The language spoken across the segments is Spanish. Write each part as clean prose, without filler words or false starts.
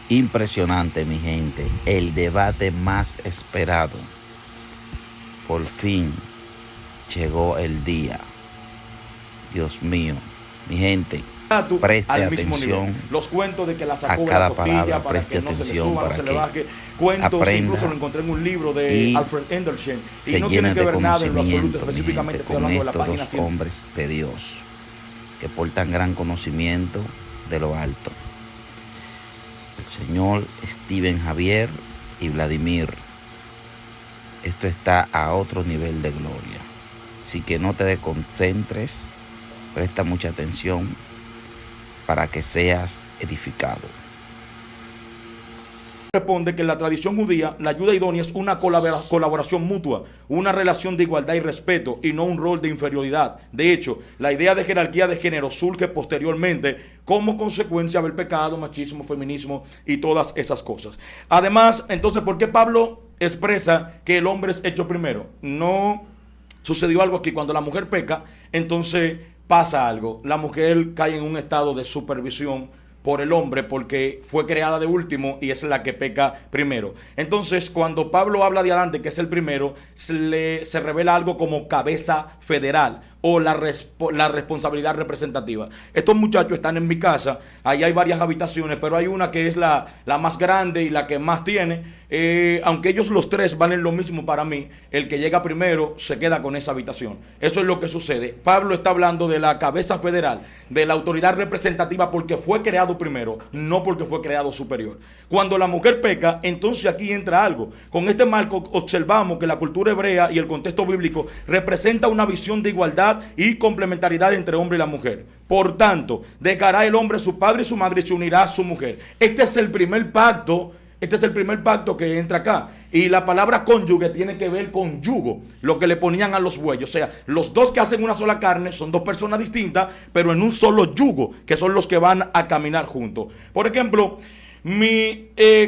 Impresionante, mi gente, el debate más esperado. Por fin llegó el día. Dios mío, mi gente, preste atención los cuentos de que la sacó a cada de la costilla, palabra, para preste que no atención se le suba, para no se que le baje. Cuentos, aprenda incluso lo encontré en un libro de y Alfred Enderchen, y se no llene tiene que de ver nada en lo absoluto, conocimiento, mi específicamente gente, estoy con hablando de la estos página dos 100. hombres de Dios que portan gran conocimiento de lo alto. El señor Steven Javier y Vladimir. Esto está a otro nivel de gloria. Así que no te desconcentres, presta mucha atención para que seas edificado. Responde que en la tradición judía la ayuda idónea es una colaboración mutua, una relación de igualdad y respeto, y no un rol de inferioridad. De hecho, la idea de jerarquía de género surge posteriormente como consecuencia del pecado, machismo, feminismo y todas esas cosas. Además, entonces, ¿por qué Pablo expresa que el hombre es hecho primero? No sucedió algo aquí. Cuando la mujer peca, entonces pasa algo. La mujer cae en un estado de supervisión por el hombre porque fue creada de último y es la que peca primero. Entonces, cuando Pablo habla de Adán, que es el primero, se revela algo como cabeza federal o la responsabilidad representativa. Estos muchachos están en mi casa, ahí hay varias habitaciones, pero hay una que es la más grande y la que más tiene. Aunque ellos los tres valen lo mismo para mí, el que llega primero se queda con esa habitación. Eso es lo que sucede. Pablo está hablando de la cabeza federal, de la autoridad representativa, porque fue creado primero, no porque fue creado superior. Cuando la mujer peca, entonces aquí entra algo. Con este marco observamos que la cultura hebrea y el contexto bíblico representa una visión de igualdad y complementariedad entre hombre y la mujer. Por tanto, dejará el hombre a su padre y su madre y se unirá a su mujer. Este es el primer pacto que entra acá. Y la palabra cónyuge tiene que ver con yugo, lo que le ponían a los bueyes. O sea, los dos que hacen una sola carne son dos personas distintas, pero en un solo yugo, que son los que van a caminar juntos. Por ejemplo,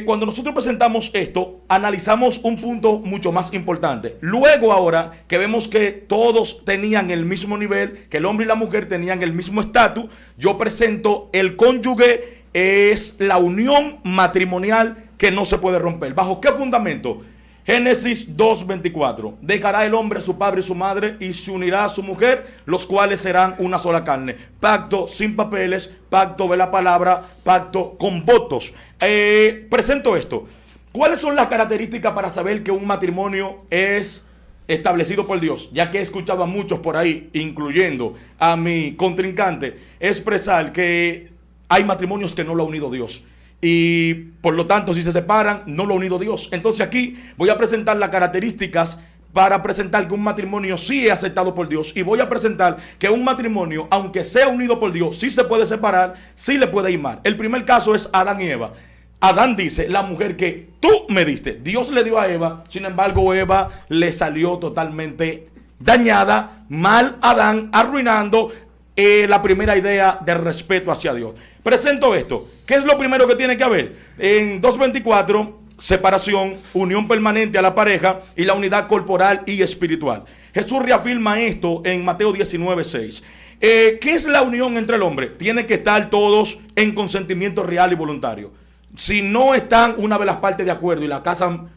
cuando nosotros presentamos esto, analizamos un punto mucho más importante. Luego, ahora que vemos que todos tenían el mismo nivel, que el hombre y la mujer tenían el mismo estatus, yo presento el cónyuge es la unión matrimonial que no se puede romper. ¿Bajo qué fundamento? Génesis 2:24. Dejará el hombre a su padre y su madre y se unirá a su mujer, los cuales serán una sola carne. Pacto sin papeles, pacto de la palabra, pacto con votos. Presento esto. ¿Cuáles son las características para saber que un matrimonio es establecido por Dios? Ya que he escuchado a muchos por ahí, incluyendo a mi contrincante, expresar que hay matrimonios que no lo ha unido Dios. Y por lo tanto, si se separan, no lo ha unido Dios. Entonces aquí voy a presentar las características para presentar que un matrimonio sí es aceptado por Dios. Y voy a presentar que un matrimonio, aunque sea unido por Dios, sí se puede separar, sí le puede ir mal. El primer caso es Adán y Eva. Adán dice, la mujer que tú me diste. Dios le dio a Eva, sin embargo Eva le salió totalmente dañada, mal Adán, arruinando la primera idea de respeto hacia Dios. Presento esto. ¿Qué es lo primero que tiene que haber? En 2:24, separación, unión permanente a la pareja y la unidad corporal y espiritual. Jesús reafirma esto en Mateo 19:6. ¿Qué es la unión entre el hombre? Tiene que estar todos en consentimiento real y voluntario. Si no están una de las partes de acuerdo y la casan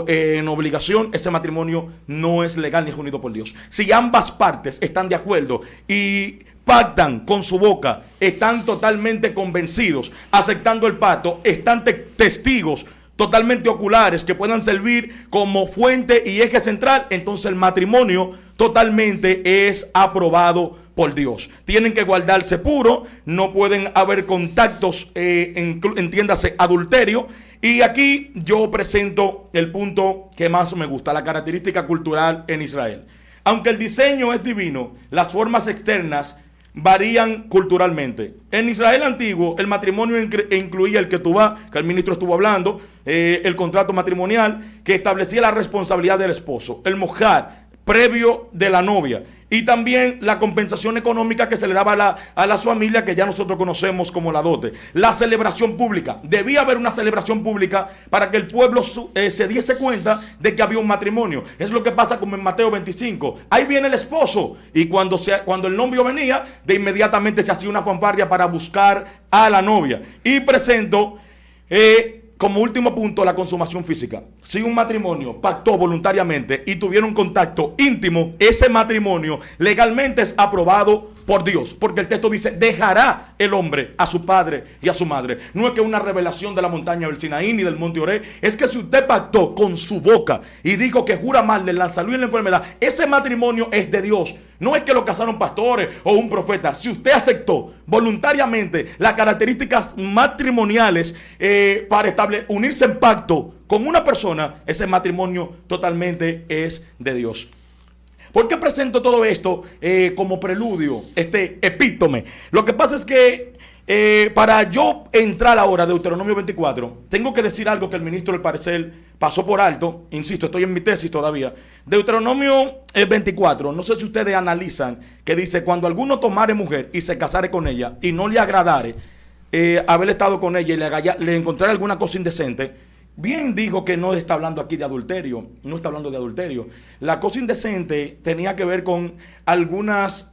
en obligación, ese matrimonio no es legal ni es unido por Dios. Si ambas partes están de acuerdo y pactan con su boca, están totalmente convencidos, aceptando el pacto, están testigos totalmente oculares que puedan servir como fuente y eje central, entonces el matrimonio totalmente es aprobado por Dios. Tienen que guardarse puro, no pueden haber contactos, entiéndase, adulterio. Y aquí yo presento el punto que más me gusta, la característica cultural en Israel. Aunque el diseño es divino, las formas externas varían culturalmente. En Israel antiguo, el matrimonio incluía el ketubá, que el ministro estuvo hablando, el contrato matrimonial, que establecía la responsabilidad del esposo, el mojar previo de la novia, y también la compensación económica que se le daba a las familias, que ya nosotros conocemos como la dote. La celebración pública. Debía haber una celebración pública para que el pueblo se diese cuenta de que había un matrimonio. Es lo que pasa como en Mateo 25. Ahí viene el esposo. Y cuando el novio venía, de inmediatamente se hacía una fanfarria para buscar a la novia. Y presento Como último punto, la consumación física. Si un matrimonio pactó voluntariamente y tuvieron contacto íntimo, ese matrimonio legalmente es aprobado por Dios, porque el texto dice, dejará el hombre a su padre y a su madre. No es que una revelación de la montaña del Sinaí ni del monte Oré, es que si usted pactó con su boca y dijo que jura amarle la salud y la enfermedad, ese matrimonio es de Dios. No es que lo casaron pastores o un profeta. Si usted aceptó voluntariamente las características matrimoniales para unirse en pacto con una persona, ese matrimonio totalmente es de Dios. ¿Por qué presento todo esto como preludio, este epítome? Lo que pasa es que para yo entrar ahora a Deuteronomio 24, tengo que decir algo que el ministro del parecer pasó por alto. Insisto, estoy en mi tesis todavía. Deuteronomio 24, no sé si ustedes analizan, que dice, cuando alguno tomare mujer y se casare con ella y no le agradare haber estado con ella y le encontrare alguna cosa indecente, bien dijo que no está hablando aquí de adulterio, no está hablando de adulterio. La cosa indecente tenía que ver con algunas,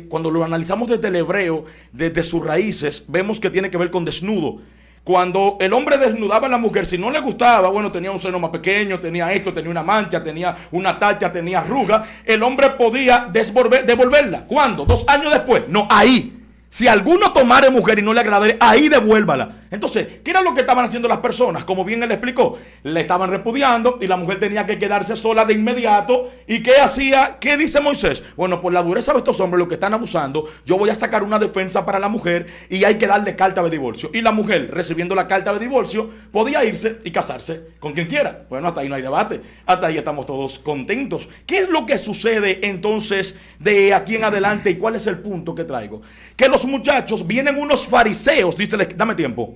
cuando lo analizamos desde el hebreo, desde sus raíces, vemos que tiene que ver con desnudo. Cuando el hombre desnudaba a la mujer, si no le gustaba, bueno, tenía un seno más pequeño, tenía esto, tenía una mancha, tenía una tacha, tenía arruga, el hombre podía devolverla. ¿Cuándo? 2 años después. No, ahí. Si alguno tomare mujer y no le agradare, ahí devuélvala. Entonces, ¿qué era lo que estaban haciendo las personas? Como bien él explicó, le estaban repudiando y la mujer tenía que quedarse sola de inmediato. ¿Y qué hacía? ¿Qué dice Moisés? Bueno, por la dureza de estos hombres, los que están abusando, yo voy a sacar una defensa para la mujer y hay que darle carta de divorcio. Y la mujer, recibiendo la carta de divorcio, podía irse y casarse con quien quiera. Bueno, hasta ahí no hay debate. Hasta ahí estamos todos contentos. ¿Qué es lo que sucede entonces de aquí en adelante y cuál es el punto que traigo? Que los muchachos, vienen unos fariseos, dice, dame tiempo.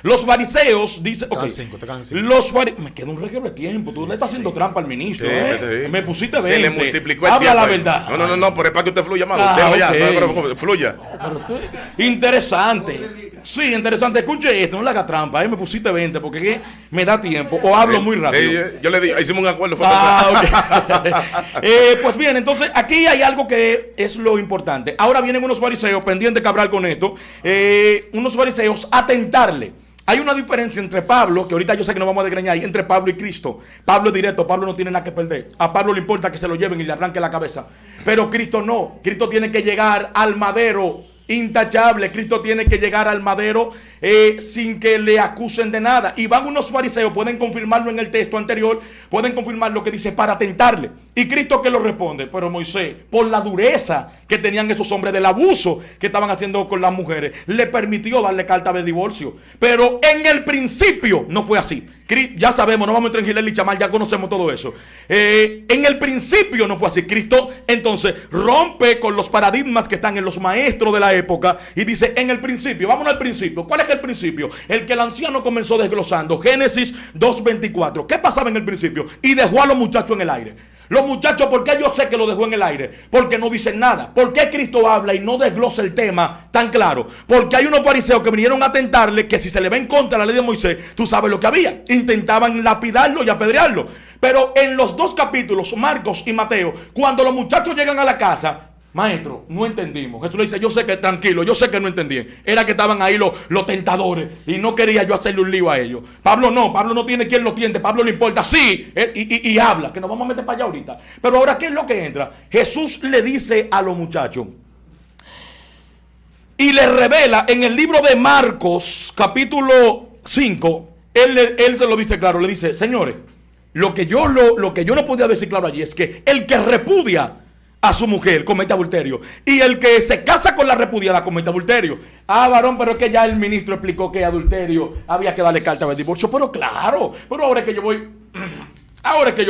Los fariseos, dice, ok, los fariseos, me queda un reguero de tiempo, tú le estás haciendo trampa al ministro, me pusiste 20. Se le multiplicó el Habla tiempo. la verdad. No, pero es para que usted fluya más. Okay. Ya, fluya. Interesante. Sí, interesante. Escuche esto, no le haga trampa, me pusiste 20 porque me da tiempo o hablo muy rápido. Yo le dije, hicimos un acuerdo. Okay. Pues bien, entonces aquí hay algo que es lo importante. Ahora vienen unos fariseos, pendientes de hablar con esto, unos fariseos a tentarle. Hay una diferencia entre Pablo, que ahorita yo sé que nos vamos a desgreñar ahí, entre Pablo y Cristo. Pablo es directo, Pablo no tiene nada que perder. A Pablo le importa que se lo lleven y le arranque la cabeza. Pero Cristo no. Cristo tiene que llegar al madero intachable. Cristo tiene que llegar al madero sin que le acusen de nada. Y van unos fariseos, pueden confirmarlo en el texto anterior, pueden confirmar lo que dice para tentarle. Y Cristo que lo responde, pero Moisés, por la dureza que tenían esos hombres del abuso que estaban haciendo con las mujeres, le permitió darle carta de divorcio. Pero en el principio no fue así. Ya sabemos, no vamos a entrar en Gilel y Chamal, ya conocemos todo eso. En el principio no fue así. Cristo entonces rompe con los paradigmas que están en los maestros de la época y dice, en el principio, vámonos al principio. ¿Cuál es el principio? El que el anciano comenzó desglosando, Génesis 2:24. ¿Qué pasaba en el principio? Y dejó a los muchachos en el aire. Los muchachos, ¿por qué yo sé que lo dejó en el aire? Porque no dicen nada. ¿Por qué Cristo habla y no desglosa el tema tan claro? Porque hay unos fariseos que vinieron a tentarle, que si se le va en contra la ley de Moisés, tú sabes lo que había. Intentaban lapidarlo y apedrearlo. Pero en los 2 capítulos, Marcos y Mateo, cuando los muchachos llegan a la casa, maestro, no entendimos. Jesús le dice, yo sé que tranquilo, yo sé que no entendían. Era que estaban ahí los tentadores y no quería yo hacerle un lío a ellos. Pablo no tiene quien lo tiente. Pablo le importa, sí, y habla, que nos vamos a meter para allá ahorita. Pero ahora, ¿qué es lo que entra? Jesús le dice a los muchachos y le revela en el libro de Marcos, capítulo 5, él se lo dice claro, le dice, señores, lo que yo no podía decir claro allí es que el que repudia a su mujer comete adulterio, y el que se casa con la repudiada comete adulterio. Ah, varón, pero es que ya el ministro explicó que adulterio había que darle carta de divorcio. Pero claro, pero ahora es que yo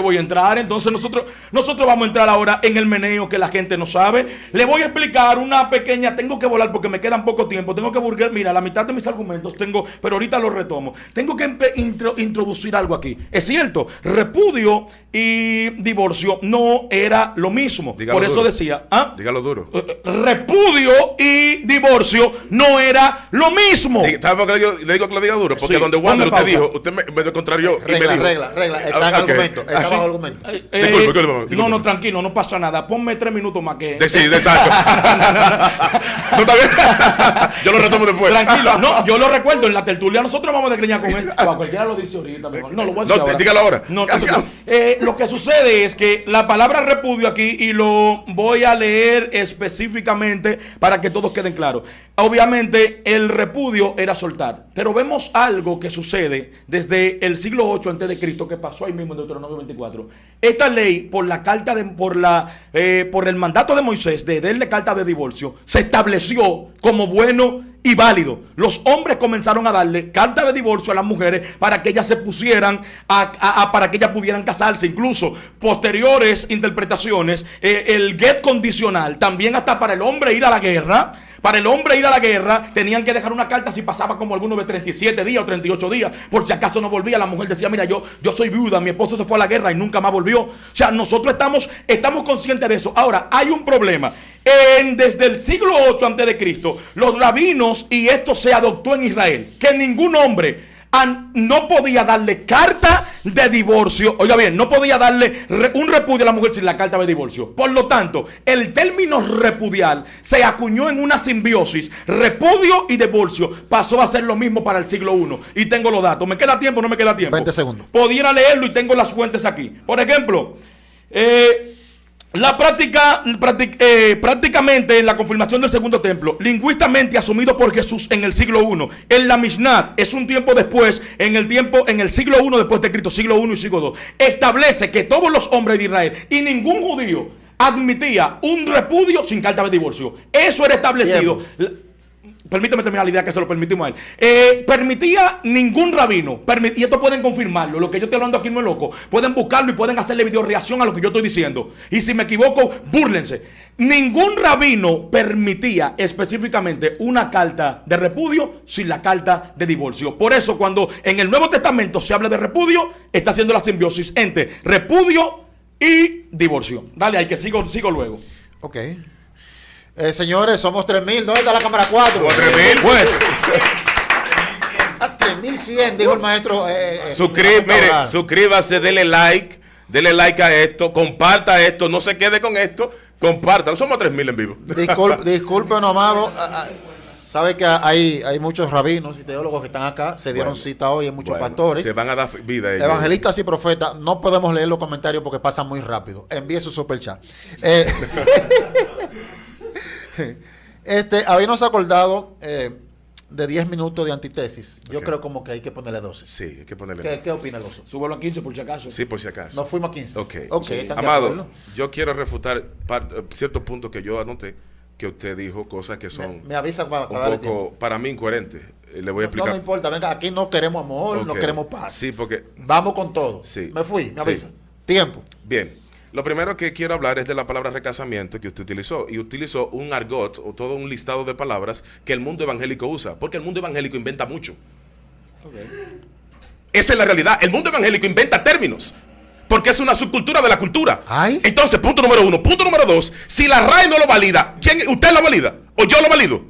voy a entrar. Entonces nosotros vamos a entrar ahora en el meneo que la gente no sabe. Le voy a explicar una pequeña, tengo que volar porque me quedan poco tiempo, tengo que burger, mira, la mitad de mis argumentos tengo, pero ahorita los retomo. Tengo que introducir algo aquí. Es cierto, repudio y divorcio no era lo mismo. Dígalo por eso duro. decía, Dígalo duro. Repudio y divorcio no era lo mismo. ¿Sabe por qué le digo que lo diga duro? Porque Sí, donde Wander ponme usted pausa. dijo, usted me contrarió y me dijo. Regla. Está en argumento. argumento. Está bajo argumento. Disculpe. No, tranquilo, no pasa nada. Ponme 3 minutos más que. Sí, exacto. No, está bien. Yo lo retomo después. Tranquilo, no, yo lo recuerdo en la tertulia. Nosotros vamos a desgreñar con él. Cualquiera lo dice ahorita mejor. No, lo voy a decir ahora. Dígalo ahora. No, lo que sucede es que la palabra repudio aquí, y lo voy a leer específicamente para que todos queden claros. Obviamente, el repudio era soltar. Pero vemos algo que sucede desde el siglo 8 antes de Cristo, que pasó ahí mismo en Deuteronomio 24. Esta ley, por el mandato de Moisés de darle carta de divorcio, se estableció como bueno y válido. Los hombres comenzaron a darle carta de divorcio a las mujeres para que ellas se pusieran para que ellas pudieran casarse. Incluso posteriores interpretaciones, el get condicional, también hasta para el hombre ir a la guerra. Para el hombre ir a la guerra tenían que dejar una carta si pasaba como alguno de 37 días o 38 días, por si acaso no volvía. La mujer decía, mira, yo soy viuda, mi esposo se fue a la guerra y nunca más volvió. O sea, nosotros estamos conscientes de eso. Ahora, hay un problema. Desde el siglo 8 antes de Cristo, los rabinos, y esto se adoptó en Israel, que ningún hombre no podía darle carta de divorcio. Oiga bien, no podía darle un repudio a la mujer sin la carta de divorcio. Por lo tanto, el término repudiar se acuñó en una simbiosis. Repudio y divorcio pasó a ser lo mismo para el siglo I. Y tengo los datos. ¿Me queda tiempo o no me queda tiempo? 20 segundos. Pudiera leerlo y tengo las fuentes aquí. Por ejemplo, prácticamente en la confirmación del segundo templo, lingüísticamente asumido por Jesús en el siglo I. En la Mishnah, es un tiempo después, en el siglo I después de Cristo, siglo I y siglo II, establece que todos los hombres de Israel y ningún judío admitía un repudio sin carta de divorcio. Eso era establecido. Permíteme terminar la idea que se lo permitimos a él. Permitía ningún rabino, y esto pueden confirmarlo, lo que yo estoy hablando aquí no es loco, pueden buscarlo y pueden hacerle videoreacción a lo que yo estoy diciendo, y si me equivoco, búrlense. Ningún rabino permitía específicamente una carta de repudio sin la carta de divorcio. Por eso cuando en el Nuevo Testamento se habla de repudio, está haciendo la simbiosis entre repudio y divorcio. Dale, hay que sigo luego. Ok. Señores, somos 3.000. ¿Dónde está la cámara 4? 3.000. Bueno. 3.100, dijo el maestro. Suscríbase, dele like a esto, comparta esto, no se quede con esto, compártalo. Somos 3.000 en vivo. Disculpen, amado. Sabe que hay muchos rabinos y teólogos que están acá, se dieron cita hoy, hay muchos pastores. Se van a dar vida ellos. Evangelistas y profetas. No podemos leer los comentarios porque pasan muy rápido. Envíe su superchat. Habíamos acordado de 10 minutos de antítesis. Yo creo como que hay que ponerle 12. Sí, hay que ponerle. ¿Qué opina el oso? Súbelo a 15 por si acaso. Sí, por si acaso. No fuimos a 15. Ok. Sí. Amado, yo quiero refutar ciertos puntos que yo anoté, que usted dijo cosas que son me avisa para un poco, para mí, incoherentes. Le voy a explicar. No importa, venga, aquí no queremos amor, no queremos paz. Sí, porque... Vamos con todo. Sí. Me fui, me avisa. Sí. Tiempo. Bien. Lo primero que quiero hablar es de la palabra recasamiento que usted utilizó. Y utilizó un argot o todo un listado de palabras que el mundo evangélico usa. Porque el mundo evangélico inventa mucho. Okay. Esa es la realidad. El mundo evangélico inventa términos. Porque es una subcultura de la cultura. ¿Ay? Entonces, punto número 1. Punto número 2. Si la RAE no lo valida, ¿usted lo valida? ¿O yo lo valido?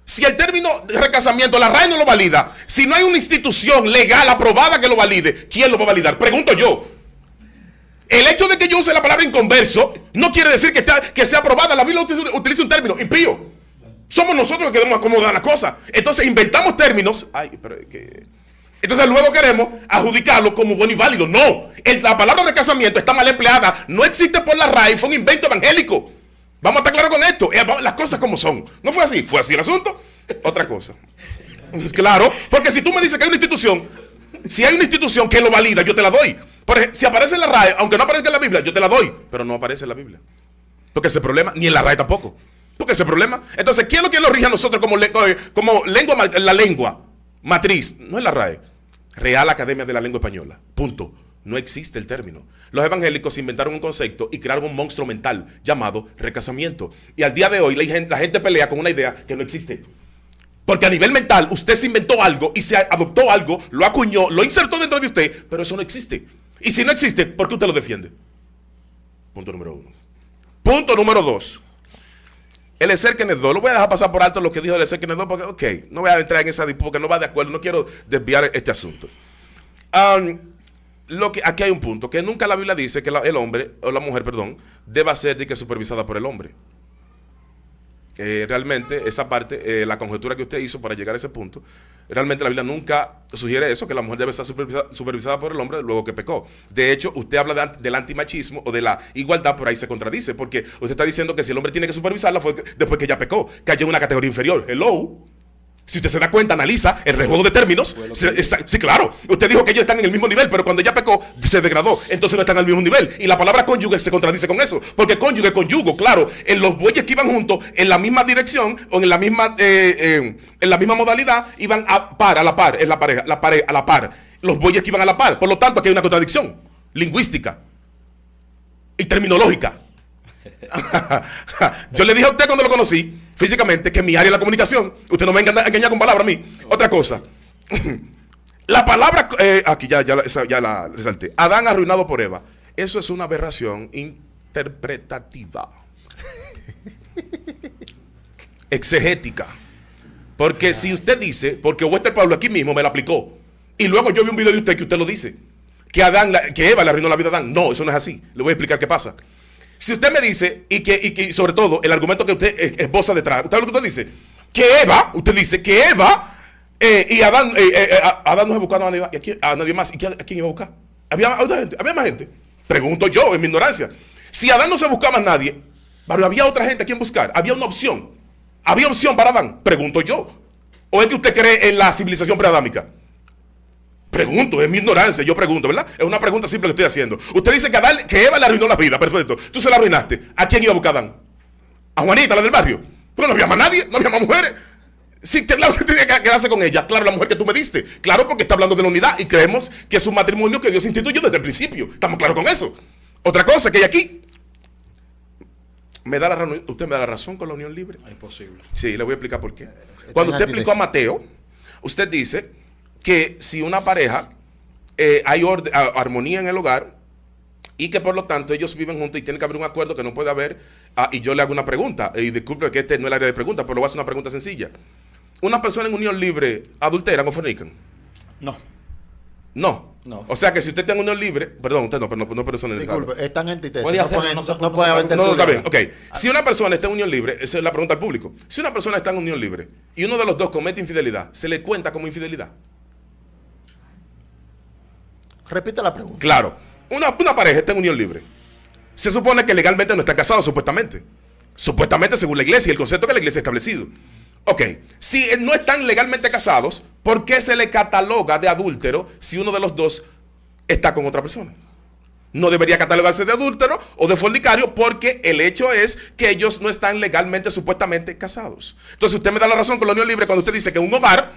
Si el término de recasamiento, la RAE no lo valida, si no hay una institución legal aprobada que lo valide, ¿quién lo va a validar? Pregunto yo. El hecho de que yo use la palabra inconverso no quiere decir que sea aprobada. La Biblia utiliza un término, impío. Somos nosotros los que debemos acomodar la cosa. Entonces inventamos términos. Entonces luego queremos adjudicarlo como bueno y válido. No, la palabra recasamiento está mal empleada. No existe por la RAE, fue un invento evangélico. Vamos a estar claros con esto. Las cosas como son. ¿No fue así? ¿Fue así el asunto? Otra cosa. Claro, porque si tú me dices que hay una institución, si hay una institución que lo valida, yo te la doy. Por ejemplo, si aparece en la RAE, aunque no aparezca en la Biblia, yo te la doy, pero no aparece en la Biblia. Porque ese problema, ni en la RAE tampoco. Porque ese problema. Entonces, ¿quién es lo que nos rige a nosotros como lengua, la lengua matriz? No es la RAE. Real Academia de la Lengua Española. Punto. No existe el término. Los evangélicos inventaron un concepto y crearon un monstruo mental llamado recasamiento. Y al día de hoy la gente pelea con una idea que no existe. Porque a nivel mental usted se inventó algo y se adoptó algo, lo acuñó, lo insertó dentro de usted, pero eso no existe. Y si no existe, ¿por qué usted lo defiende? Punto número 1. Punto número 2. El Eliezer Kenneth II, lo voy a dejar pasar por alto lo que dijo el Eliezer Kenneth II, porque no voy a entrar en esa disputa, porque no va de acuerdo, no quiero desviar este asunto. Aquí hay un punto, que nunca la Biblia dice que el hombre, o la mujer, perdón, deba ser de que supervisada por el hombre. Realmente esa parte, la conjetura que usted hizo para llegar a ese punto, realmente la Biblia nunca sugiere eso, que la mujer debe estar supervisada por el hombre luego que pecó. De hecho, usted habla del antimachismo o de la igualdad, por ahí se contradice, porque usted está diciendo que si el hombre tiene que supervisarla fue después que ella pecó, cayó en una categoría inferior. Hello. Si usted se da cuenta, analiza el rejuego de términos. Sí, claro. Usted dijo que ellos están en el mismo nivel, pero cuando ella pecó, se degradó. Entonces no están al mismo nivel. Y la palabra cónyuge se contradice con eso. Porque cónyuge, conyugo, claro. En los bueyes que iban juntos, en la misma dirección, o en la misma modalidad, iban a la par, en la pareja, a la par. Los bueyes que iban a la par. Por lo tanto, aquí hay una contradicción lingüística y terminológica. Yo le dije a usted cuando lo conocí físicamente que mi área es la comunicación. Usted no me engaña con palabras a mí. Otra cosa. La palabra aquí ya la resalté. Adán arruinado por Eva. Eso es una aberración interpretativa. Exegética. Porque si usted dice, porque Wester Pablo aquí mismo me la aplicó, y luego yo vi un video de usted que usted lo dice, que Eva le arruinó la vida a Adán. No, eso no es así. Le voy a explicar qué pasa. Si usted me dice, y que sobre todo el argumento que usted esboza detrás, ¿usted sabe lo que usted dice? Que Eva, usted dice que Eva y Adán, Adán no se buscaba a nadie más. ¿Y a quién iba a buscar? ¿Había más gente? Pregunto yo, en mi ignorancia. Si Adán no se buscaba a nadie, pero había otra gente a quien buscar, había una opción. ¿Había opción para Adán? Pregunto yo. ¿O es que usted cree en la civilización preadámica? Pregunto, es mi ignorancia, yo pregunto, ¿verdad? Es una pregunta simple que estoy haciendo. Usted dice que Eva le arruinó la vida, perfecto. Tú se la arruinaste. ¿A quién iba a buscar Adán? ¿A Juanita, la del barrio? Porque no había más nadie, no había más mujeres. Sí, claro que tenía que quedarse con ella. Claro, la mujer que tú me diste. Claro, porque está hablando de la unidad y creemos que es un matrimonio que Dios instituyó desde el principio. Estamos claros con eso. Otra cosa que hay aquí. Usted me da la razón con la unión libre. Es posible. Sí, le voy a explicar por qué. Cuando usted explicó a Mateo, usted dice que si una pareja hay armonía en el hogar y que por lo tanto ellos viven juntos y tiene que haber un acuerdo que no puede haber, y yo le hago una pregunta, y disculpe que este no es el área de preguntas, pero le voy a hacer una pregunta sencilla. ¿Una persona en unión libre adulteran o fornican? No. No. O sea que si usted está en unión libre, perdón, usted no persona. Disculpe, están en títesis. Puede hacer, no puede haber no, está bien, ok. Si una persona está en unión libre, esa es la pregunta al público. Si una persona está en unión libre y uno de los dos comete infidelidad, ¿se le cuenta como infidelidad? Repite la pregunta. Claro. Una pareja está en unión libre. Se supone que legalmente no está casado, supuestamente. Supuestamente, según la iglesia y el concepto que la iglesia ha establecido. Ok. Si no están legalmente casados, ¿por qué se le cataloga de adúltero si uno de los dos está con otra persona? No debería catalogarse de adúltero o de fornicario porque el hecho es que ellos no están legalmente, supuestamente casados. Entonces usted me da la razón con la unión libre cuando usted dice que en un hogar,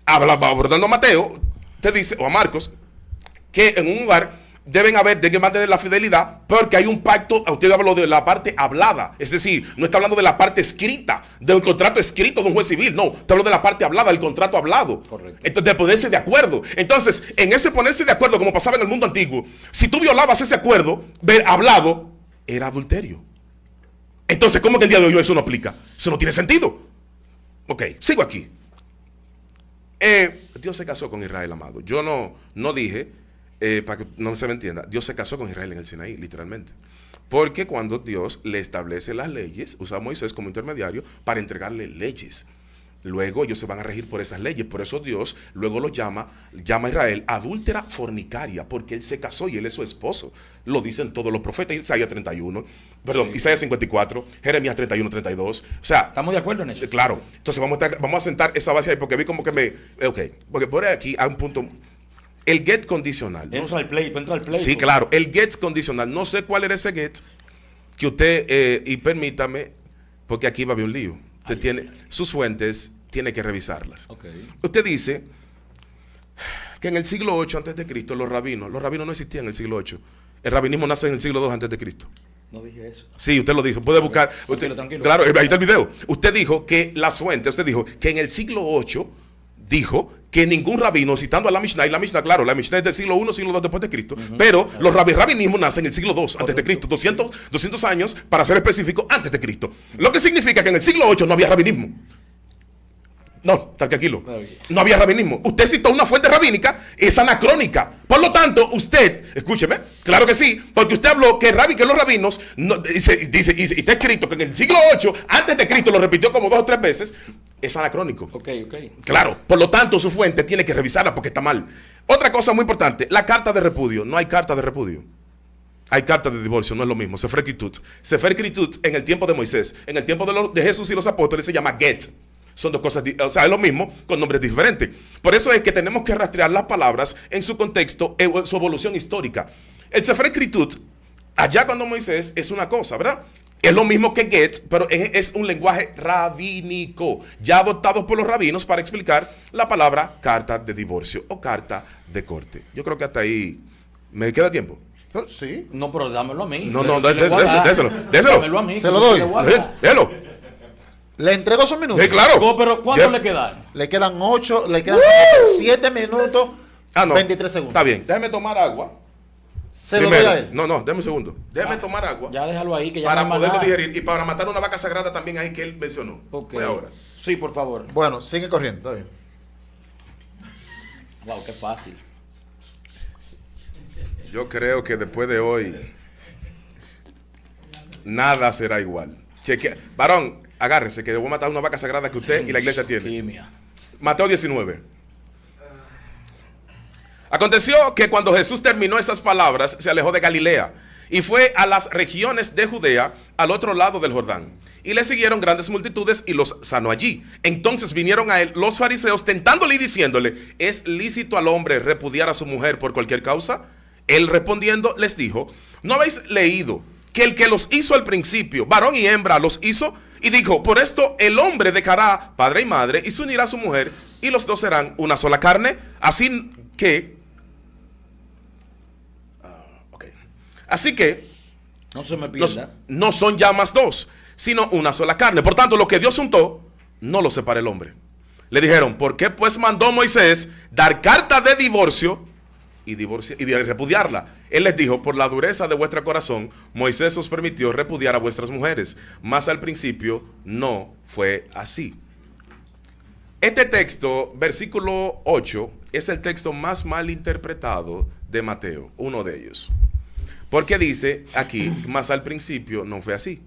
abordando a Mateo, usted dice, o a Marcos, que en un hogar deben mantener la fidelidad porque hay un pacto. Usted habló de la parte hablada, es decir, no está hablando de la parte escrita, del contrato escrito de un juez civil, no, está hablando de la parte hablada, del contrato hablado. Correcto. Entonces, de ponerse de acuerdo. Entonces, en ese ponerse de acuerdo, como pasaba en el mundo antiguo, si tú violabas ese acuerdo, hablado, era adulterio. Entonces, ¿cómo que el día de hoy eso no aplica? Eso no tiene sentido. Ok, sigo aquí. Dios se casó con Israel, amado. Yo no dije, para que no se me entienda, Dios se casó con Israel en el Sinaí, literalmente. Porque cuando Dios le establece las leyes, usa a Moisés como intermediario para entregarle leyes. Luego ellos se van a regir por esas leyes. Por eso Dios luego los llama a Israel adúltera fornicaria, porque él se casó y él es su esposo. Lo dicen todos los profetas, Isaías 31, perdón, sí. Isaías 54, Jeremías 31, 32. O sea, ¿estamos de acuerdo en eso? Claro. Entonces vamos a sentar esa base ahí porque vi como que porque por aquí hay un punto. El get condicional. Entra al pleito. Sí, claro. El get condicional. No sé cuál era ese get que usted, y permítame, porque aquí va a haber un lío. Usted tiene sus fuentes, tiene que revisarlas. Okay. Usted dice que en el siglo 8 antes de Cristo los rabinos no existían en el siglo 8. El rabinismo nace en el siglo 2 antes de Cristo. No dije eso. Sí, usted lo dijo. Puede buscar. Tranquilo. Claro, ahí está el video. Usted dijo que las fuentes, usted dijo que en el siglo 8 dijo que ningún rabino, citando a la Mishnah, y la Mishnah, claro, la Mishnah es del siglo 1, siglo 2 después de Cristo, pero los rabinismos nacen en el siglo 2 antes de Cristo, 200 años, para ser específico, antes de Cristo. Lo que significa que en el siglo 8 no había rabinismo. No, está tranquilo. Está bien. No había rabinismo. Usted citó una fuente rabínica, es anacrónica. Por lo tanto, usted, escúcheme, claro que sí, porque usted habló que los rabinos, y está escrito que en el siglo VIII, antes de Cristo, lo repitió como 2 o 3 veces, es anacrónico. Ok. Claro, por lo tanto, su fuente tiene que revisarla porque está mal. Otra cosa muy importante, la carta de repudio. No hay carta de repudio. Hay carta de divorcio, no es lo mismo. Sefer Kritut. Sefer Kritut en el tiempo de Moisés, en el tiempo de Jesús y los apóstoles se llama get. Son 2 cosas, o sea, es lo mismo con nombres diferentes. Por eso es que tenemos que rastrear las palabras en su contexto, en su evolución histórica. El Sefer Kritut, allá cuando Moisés, es una cosa, ¿verdad? Es lo mismo que get, pero es un lenguaje rabínico, ya adoptado por los rabinos para explicar la palabra carta de divorcio o carta de corte. Yo creo que hasta ahí me queda tiempo. Sí. No, pero dámelo a mí. No, déselo. Dámelo a mí. Se lo doy. Déjalo. Le entrego esos minutos. Sí, claro. No, pero ¿cuánto Ya. le quedan? Le quedan 8, le quedan 7 minutos, No. 23 segundos. Está bien. Déjeme tomar agua. Se lo doy Primero. a él. No, déjeme un segundo. Déjeme tomar agua Ya déjalo ahí, que ya para no hay más poderlo nada. digerir y para matar una vaca sagrada también ahí que él mencionó. Ok. Voy ahora. Sí, por favor. Bueno, sigue corriendo, está bien. Wow, qué fácil. Yo creo que después de hoy nada será igual. Varón, agárrese que debo matar una vaca sagrada que usted y la iglesia tiene. Quimia. Mateo 19. Aconteció que cuando Jesús terminó esas palabras, se alejó de Galilea y fue a las regiones de Judea, al otro lado del Jordán. Y le siguieron grandes multitudes y los sanó allí. Entonces vinieron a él los fariseos tentándole y diciéndole: ¿es lícito al hombre repudiar a su mujer por cualquier causa? Él respondiendo les dijo: ¿no habéis leído que el que los hizo al principio, varón y hembra, los hizo? Y dijo: por esto el hombre dejará padre y madre y se unirá a su mujer y los dos serán una sola carne. Así que No se me pierda. no son ya más dos, sino una sola carne. Por tanto, lo que Dios juntó, no lo separa el hombre. Le dijeron: ¿por qué pues mandó Moisés dar carta de divorcio y de repudiarla? Él les dijo: por la dureza de vuestro corazón, Moisés os permitió repudiar a vuestras mujeres, mas al principio no fue así. Este texto, versículo 8, es el texto más mal interpretado de Mateo, uno de ellos. Porque dice aquí: mas al principio no fue así.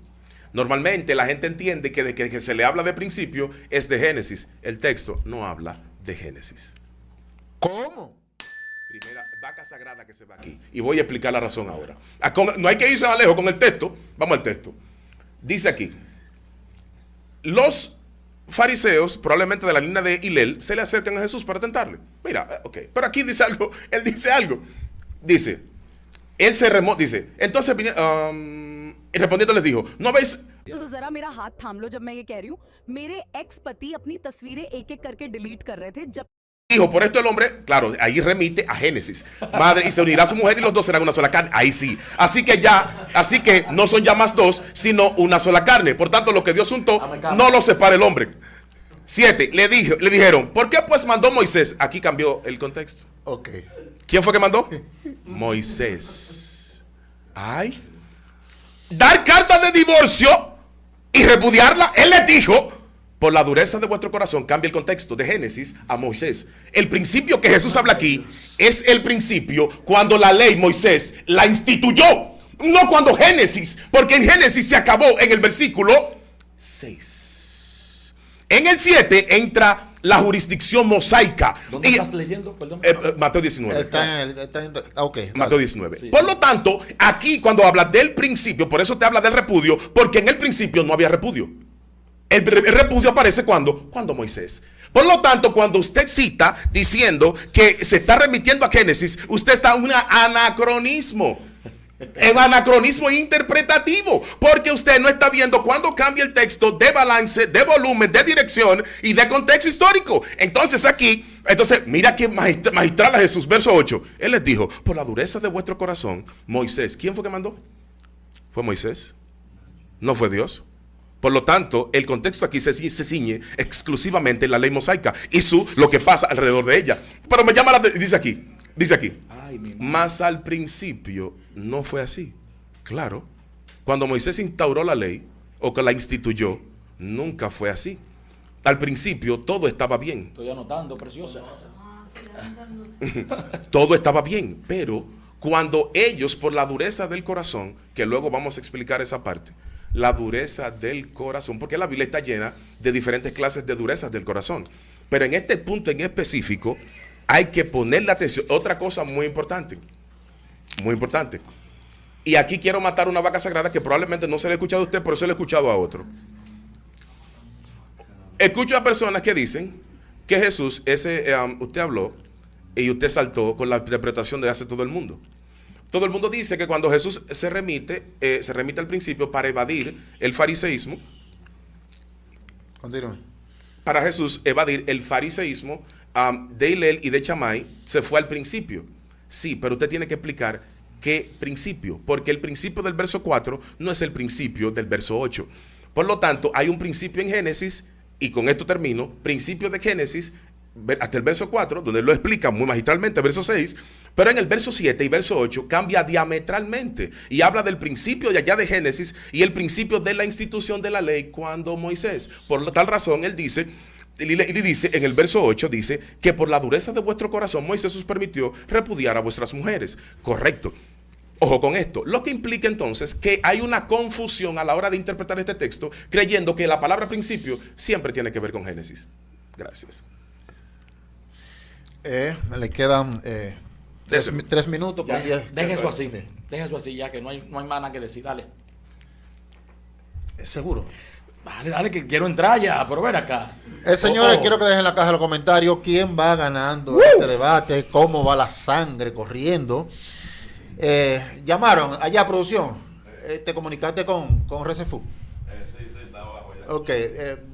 Normalmente la gente entiende que de que se le habla de principio es de Génesis. El texto no habla de Génesis. ¿Cómo? Primera vaca sagrada que se va aquí. Y voy a explicar la razón ahora. No hay que irse más lejos con el texto. Vamos al texto. Dice aquí: los fariseos, probablemente de la línea de Hillel, se le acercan a Jesús para tentarle. Mira, ok. Pero aquí dice algo. Él dice algo. Dice: él se remó, dice, entonces y respondiendo les dijo: ¿no veis? तो जरा मेरा हाथ थाम लो जब मैं ये कह रही हूँ मेरे एक्स पति अपनी तस्वीरें एक एक करके डिलीट कर रहे थे जब Dijo: por esto el hombre, claro, ahí remite a Génesis. Madre, y se unirá a su mujer y los dos serán una sola carne. Ahí sí. Así que no son ya más dos, sino una sola carne. Por tanto, lo que Dios juntó, no lo separa el hombre. 7. Le dijeron: ¿por qué pues mandó Moisés? Aquí cambió el contexto. Ok. ¿Quién fue que mandó? Moisés. Ay. Dar carta de divorcio y repudiarla. Él les dijo: por la dureza de vuestro corazón. Cambia el contexto de Génesis a Moisés. El principio que Jesús habla aquí es el principio cuando la ley Moisés la instituyó, no cuando Génesis, porque en Génesis se acabó en el versículo 6. En el 7 entra la jurisdicción mosaica. ¿Dónde estás leyendo? Perdón. Mateo 19. Ok. Mateo 19. Sí. Por lo tanto, aquí cuando habla del principio, por eso te habla del repudio, porque en el principio no había repudio. El repudio aparece cuando Moisés. Por lo tanto, cuando usted cita diciendo que se está remitiendo a Génesis, usted está en un anacronismo. En anacronismo interpretativo, porque usted no está viendo cuando cambia el texto de balance, de volumen, de dirección y de contexto histórico. Entonces mira que magistral a Jesús, verso 8. Él les dijo: por la dureza de vuestro corazón, Moisés. ¿Quién fue que mandó? ¿Fue Moisés? ¿No fue Dios? Por lo tanto, el contexto aquí se ciñe exclusivamente en la ley mosaica y lo que pasa alrededor de ella. Pero me llama la atención, dice aquí. Ay, mi madre. Mas al principio no fue así. Claro, cuando Moisés instauró la ley o que la instituyó, nunca fue así. al principio todo estaba bien. Estoy anotando, preciosa. Todo estaba bien, pero cuando ellos, por la dureza del corazón, que luego vamos a explicar esa parte, la dureza del corazón, porque la Biblia está llena de diferentes clases de durezas del corazón, pero en este punto en específico hay que ponerle atención. Otra cosa muy importante, y aquí quiero matar una vaca sagrada que probablemente no se le ha escuchado a usted, pero se le ha escuchado a otro. Escucho a personas que dicen que Jesús, usted habló y usted saltó con la interpretación de hace todo el mundo. Todo el mundo dice que cuando Jesús se remite al principio para evadir el fariseísmo. Continúe. Para Jesús evadir el fariseísmo de Hillel y de Chamay, se fue al principio. Sí, pero usted tiene que explicar qué principio, porque el principio del verso 4 no es el principio del verso 8. Por lo tanto, hay un principio en Génesis, y con esto termino, principio de Génesis, hasta el verso 4, donde lo explica muy magistralmente, verso 6, pero en el verso 7 y verso 8 cambia diametralmente y habla del principio de allá de Génesis y el principio de la institución de la ley cuando Moisés. Por tal razón, él dice, en el verso 8, dice que por la dureza de vuestro corazón Moisés os permitió repudiar a vuestras mujeres. Correcto. Ojo con esto, lo que implica entonces que hay una confusión a la hora de interpretar este texto, creyendo que la palabra principio siempre tiene que ver con Génesis. Gracias. Le quedan 3 minutos. Ya, pues, deje eso así. Deje eso así ya, que no hay más nada que decir. Dale. Seguro. Dale, que quiero entrar ya, pero ver acá. Señores, quiero que dejen en la caja de los comentarios quién va ganando este debate, cómo va la sangre corriendo. Llamaron allá a producción. ¿Te comunicaste con Recefu? Sí, está abajo ya. Ok,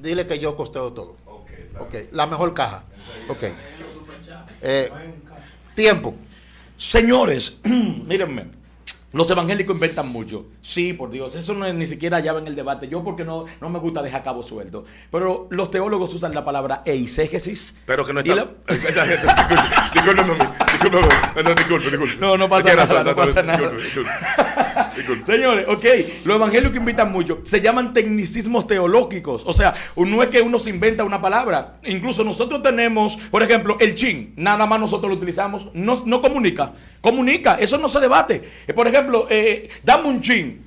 dile que yo costeo todo. Ok, la mejor caja. Ok. Tiempo. Señores, mírenme. Los evangélicos inventan mucho. Sí, por Dios, eso no es ni siquiera llave en el debate. Yo porque no me gusta dejar cabo suelto. Pero los teólogos usan la palabra eisegesis. Pero que no y está. Disculpe. No pasa nada, no pasa nada. Disculpe. Señores, ok, los evangélicos invitan mucho. Se llaman tecnicismos teológicos. O sea, no es que uno se inventa una palabra. Incluso nosotros tenemos, por ejemplo, el chin. Nada más nosotros lo utilizamos. No comunica. Comunica, eso no se debate. Por ejemplo, dame un chin.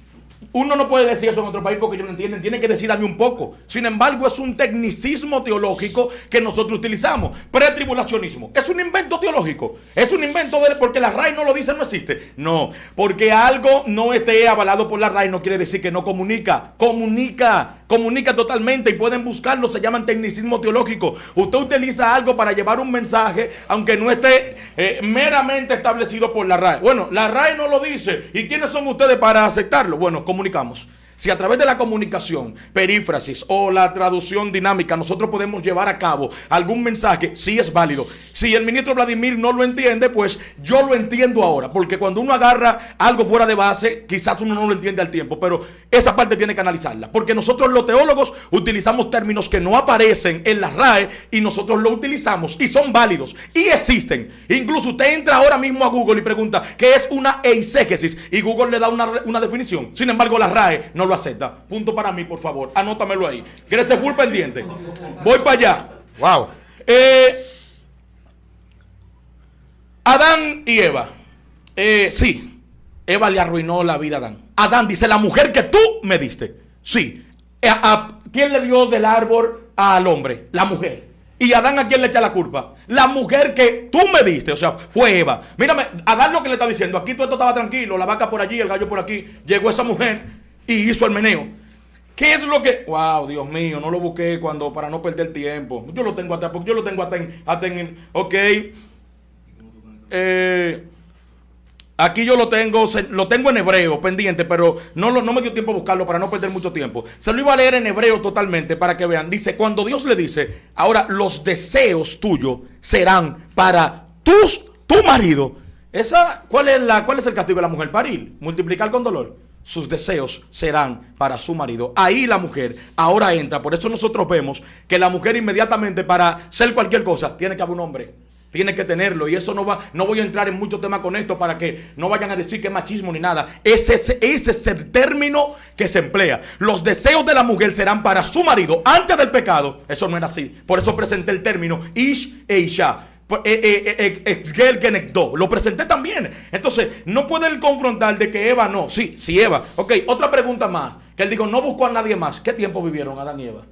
Uno no puede decir eso en otro país porque ellos no entienden. Tienen que decir dame un poco. Sin embargo, es un tecnicismo teológico que nosotros utilizamos. Pretribulacionismo. Es un invento teológico. Es un invento porque la RAI no lo dice, no existe. No, porque algo no esté avalado por la RAI no quiere decir que no comunica. Comunica totalmente y pueden buscarlo. Se llaman tecnicismo teológico. Usted utiliza algo para llevar un mensaje aunque no esté meramente establecido por la RAI. Bueno, la RAI no lo dice. ¿Y quiénes son ustedes para aceptarlo? Bueno, comunicamos. Si a través de la comunicación, perífrasis o la traducción dinámica nosotros podemos llevar a cabo algún mensaje, sí es válido. Si el ministro Vladimir no lo entiende, pues yo lo entiendo ahora. Porque cuando uno agarra algo fuera de base, quizás uno no lo entiende al tiempo. Pero esa parte tiene que analizarla. Porque nosotros los teólogos utilizamos términos que no aparecen en la RAE y nosotros lo utilizamos y son válidos y existen. Incluso usted entra ahora mismo a Google y pregunta ¿qué es una eisegesis? Y Google le da una definición. Sin embargo, la RAE no lo acepta. Punto para mí, por favor. Anótamelo ahí. ¿Quieres ser full pendiente? Voy para allá. Wow. Adán y Eva. Sí. Eva le arruinó la vida a Adán. Adán dice, la mujer que tú me diste. Sí. ¿Quién le dio del árbol al hombre? La mujer. ¿Y Adán a quién le echa la culpa? La mujer que tú me diste, o sea, fue Eva. Mírame, Adán lo que le está diciendo, aquí todo esto estaba tranquilo, la vaca por allí, el gallo por aquí. Llegó esa mujer y hizo el meneo. ¿Qué es lo que...? Wow, Dios mío, no lo busqué para no perder tiempo. Yo lo tengo hasta en ok. Aquí yo lo tengo en hebreo pendiente, pero no me dio tiempo a buscarlo para no perder mucho tiempo. Se lo iba a leer en hebreo totalmente para que vean. Dice, cuando Dios le dice, ahora los deseos tuyos serán para tu marido. ¿Cuál es el castigo de la mujer? Parir, multiplicar con dolor. Sus deseos serán para su marido. Ahí la mujer ahora entra. Por eso nosotros vemos que la mujer inmediatamente para hacer cualquier cosa tiene que haber un hombre. Tiene que tenerlo. Y eso no voy a entrar en muchos temas con esto para que no vayan a decir que es machismo ni nada. Ese es el término que se emplea. Los deseos de la mujer serán para su marido antes del pecado. Eso no era así. Por eso presenté el término Ish e Isha. Lo presenté también. Entonces, no pueden confrontar de que Eva no. Sí, Eva. Ok, otra pregunta más. Que él dijo, no buscó a nadie más. ¿Qué tiempo vivieron Adán y Eva?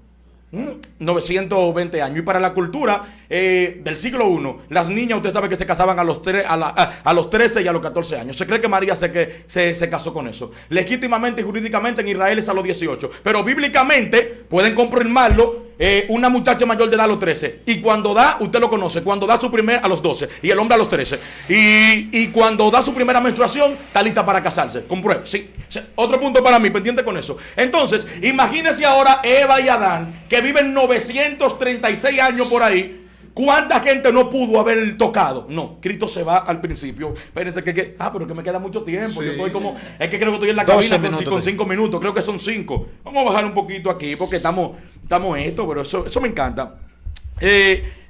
920 años. Y para la cultura del siglo I, las niñas, usted sabe que se casaban a los 13 y a los 14 años. Se cree que María se casó con eso. Legítimamente y jurídicamente en Israel es a los 18. Pero bíblicamente, pueden confirmarlo, una muchacha mayor de edad a los 13. Y cuando da, usted lo conoce, cuando da su a los 12 y el hombre a los 13. Y cuando da su primera menstruación, está lista para casarse. Compruebe, sí. Otro punto para mí, pendiente con eso. Entonces, imagínense ahora Eva y Adán, que viven 936 años por ahí. ¿Cuánta gente no pudo haber tocado? No, Cristo se va al principio. Espérense pero que me queda mucho tiempo. Sí. Yo estoy como, es que creo que estoy en la 12 cabina minutos. con 5 minutos. Creo que son 5. Vamos a bajar un poquito aquí porque estamos esto, pero eso me encanta.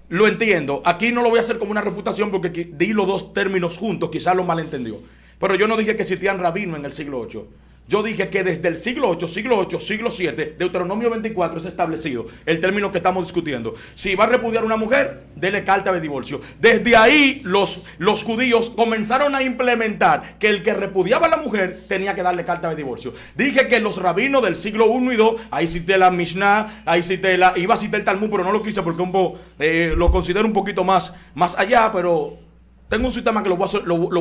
Lo entiendo. Aquí no lo voy a hacer como una refutación porque di los dos términos juntos, quizás lo malentendió. Pero yo no dije que existían rabinos en el siglo VIII. Yo dije que desde el siglo VIII, siglo VII, Deuteronomio 24 es establecido el término que estamos discutiendo. Si va a repudiar a una mujer, dele carta de divorcio. Desde ahí los judíos comenzaron a implementar que el que repudiaba a la mujer tenía que darle carta de divorcio. Dije que los rabinos del siglo I y II, ahí cité la Mishnah, iba a citar el Talmud, pero no lo quise porque lo considero un poquito más allá, pero tengo un sistema que lo voy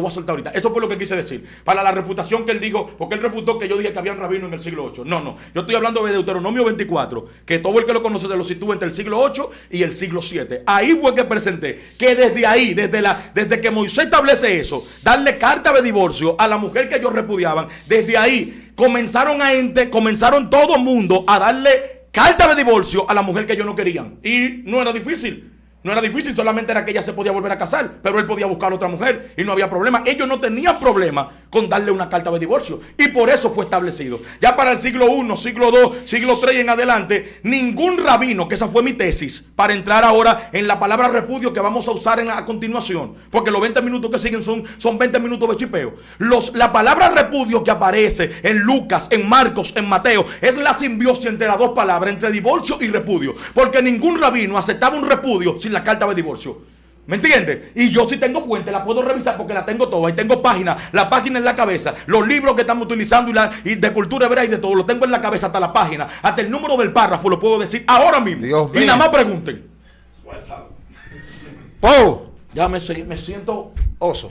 a soltar ahorita. Eso fue lo que quise decir. Para la refutación que él dijo, porque él refutó que yo dije que habían rabinos en el siglo VIII. No. Yo estoy hablando de Deuteronomio 24, que todo el que lo conoce se lo sitúa entre el siglo VIII y el siglo VII. Ahí fue que presenté que desde ahí, desde que Moisés establece eso, darle carta de divorcio a la mujer que ellos repudiaban, desde ahí comenzaron todo el mundo a darle carta de divorcio a la mujer que ellos no querían. Y no era difícil. No era difícil, solamente era que ella se podía volver a casar, pero él podía buscar a otra mujer y no había problema. Ellos no tenían problema con darle una carta de divorcio y por eso fue establecido. Ya para el siglo I, siglo II, siglo III en adelante, ningún rabino, que esa fue mi tesis, para entrar ahora en la palabra repudio que vamos a usar a continuación, porque los 20 minutos que siguen son 20 minutos de chipeo. La palabra repudio que aparece en Lucas, en Marcos, en Mateo, es la simbiosis entre las dos palabras, entre divorcio y repudio, porque ningún rabino aceptaba un repudio sin la carta de divorcio. ¿Me entiendes? Y yo si tengo fuente, la puedo revisar porque la tengo toda. Y tengo la página en la cabeza. Los libros que estamos utilizando y de cultura hebrea y de todo, lo tengo en la cabeza hasta la página. Hasta el número del párrafo lo puedo decir ahora mismo. Dios y mío. nada más pregunten. ¡Pou! Ya me siento oso.